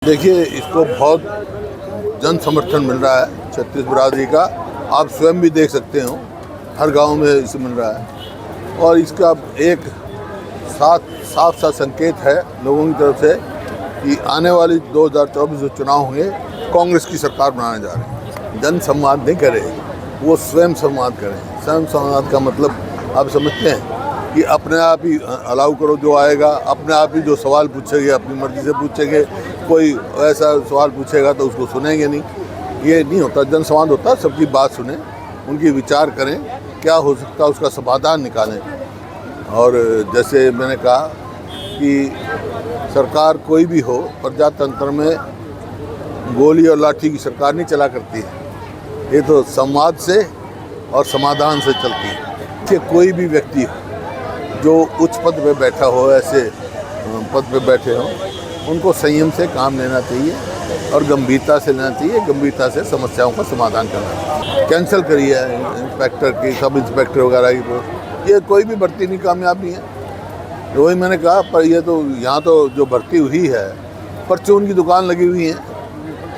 देखिए, इसको बहुत जन समर्थन मिल रहा है छत्तीस बिरादरी का। आप स्वयं भी देख सकते हो, हर गांव में इसे मिल रहा है। और इसका एक साफ सा संकेत है लोगों की तरफ से कि आने वाली 2024 जो चुनाव होंगे, कांग्रेस की सरकार बनाने जा रहे हैं। जन संवाद नहीं करे, वो स्वयं संवाद करें। स्वयं संवाद का मतलब आप समझते हैं कि अपने आप ही अलाउ करो, जो आएगा अपने आप ही जो सवाल पूछेंगे अपनी मर्जी से पूछेंगे। कोई ऐसा सवाल पूछेगा तो उसको सुनेंगे नहीं, ये नहीं होता। जन संवाद होता है सबकी बात सुने, उनकी विचार करें, क्या हो सकता है उसका समाधान निकालें। और जैसे मैंने कहा कि सरकार कोई भी हो, प्रजातंत्र में गोली और लाठी की सरकार नहीं चला करती है, ये तो संवाद से और समाधान से चलती है। कि कोई भी व्यक्ति जो उच्च पद पे बैठा हो, ऐसे पद पे बैठे हो, उनको संयम से काम लेना चाहिए और गंभीरता से लेना चाहिए। गंभीरता से समस्याओं का समाधान करना। कैंसिल करिए इंस्पेक्टर की, सब इंस्पेक्टर वगैरह की पोस्ट, ये कोई भी भर्ती नहीं कामयाब नहीं है। तो वही मैंने कहा, पर ये तो यहाँ तो जो भर्ती हुई है, परचून की दुकान लगी हुई है,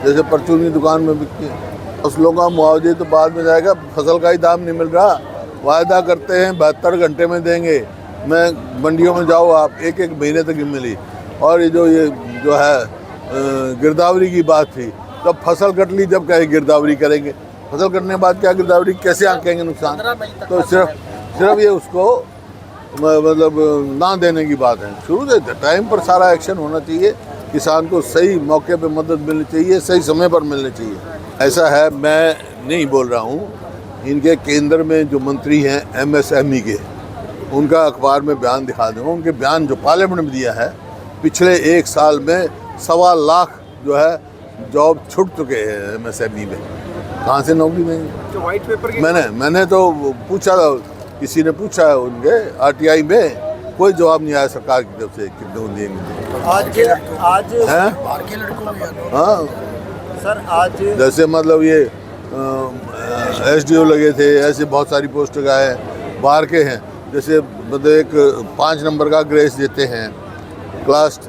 जैसे परचून की दुकान में बिकती है। फसलों का मुआवजे तो बाद में जाएगा, फसल का ही दाम नहीं मिल रहा। वायदा करते हैं 72 घंटे में देंगे, मैं मंडियों में जाओ आप, एक महीने तक मिली। और ये जो है गिरदावरी की बात थी, जब फसल कट ली जब कहे गिरदावरी करेंगे, फसल कटने के बाद क्या गिरदावरी कैसे आंकेंगे नुकसान। तो सिर्फ ये उसको मतलब ना देने की बात है। शुरू से टाइम पर सारा एक्शन होना चाहिए, किसान को सही मौके पे मदद मिलनी चाहिए, सही समय पर मिलनी चाहिए। ऐसा है, मैं नहीं बोल रहा हूँ, इनके केंद्र में जो मंत्री हैं MSME के, उनका अखबार में बयान दिखा दूँगा। उनके बयान जो पार्लियामेंट में दिया है, पिछले 1 साल में 1.25 लाख जो है जॉब छूट चुके हैं MSME में। कहाँ से नौकरी देंगे? तो वाइट पेपर की मैंने तो पूछा, किसी ने पूछा है उनके RTI में, कोई जवाब नहीं आया सरकार की तरफ से कितने देंगे। आज हाँ सर, आज जैसे मतलब ये SDO लगे थे, ऐसे बहुत सारी पोस्ट आए बाहर के हैं। जैसे मतलब एक 5 नंबर का ग्रेस देते हैं क्लास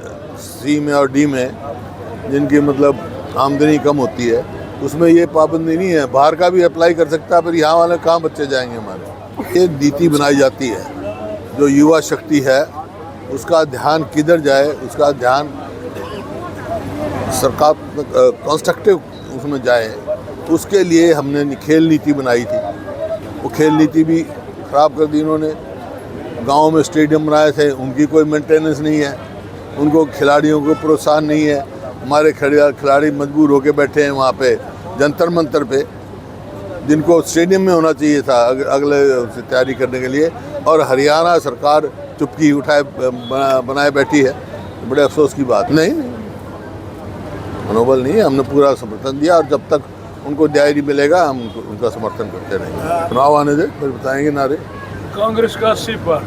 C में और D में, जिनकी मतलब आमदनी कम होती है, उसमें ये पाबंदी नहीं है, बाहर का भी अप्लाई कर सकता है। पर यहाँ वाले कहाँ बच्चे जाएंगे हमारे। एक नीति बनाई जाती है, जो युवा शक्ति है उसका ध्यान किधर जाए, उसका ध्यान सरकार कंस्ट्रक्टिव उसमें जाए, उसके लिए हमने खेल नीति बनाई थी। वो खेल नीति भी ख़राब कर दी इन्होंने। गाँव में स्टेडियम बनाए थे, उनकी कोई मेंटेनेंस नहीं है, उनको खिलाड़ियों को प्रोत्साहन नहीं है। हमारे खिलाड़ी मजबूर होकर बैठे हैं वहाँ पे जंतर मंतर पे, जिनको स्टेडियम में होना चाहिए था अगले से तैयारी करने के लिए। और हरियाणा सरकार चुप्पी उठाए बनाए बैठी है। बड़े अफसोस की बात। नहीं, मनोबल नहीं है, हमने पूरा समर्थन दिया और जब तक उनको न्याय नहीं मिलेगा हम उनका समर्थन करते रहेंगे। चुनाव आने दे, फिर बताएंगे नारे। कांग्रेस का 80 पार।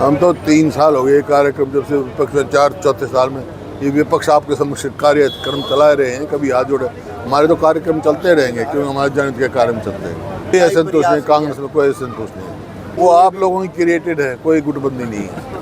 हम तो 3 साल हो गए कार्यक्रम, जब से विपक्ष में 4 साल में ये विपक्ष आपके समक्ष कार्यक्रम चलाए रहे हैं, कभी हाथ जोड़े। हमारे तो कार्यक्रम चलते रहेंगे, क्योंकि हमारे जनहित के कार्यक्रम चलते हैं। कोई असंतोष नहीं, कांग्रेस में कोई असंतोष नहीं है, वो आप लोगों की क्रिएटेड है, कोई गुटबंदी नहीं है।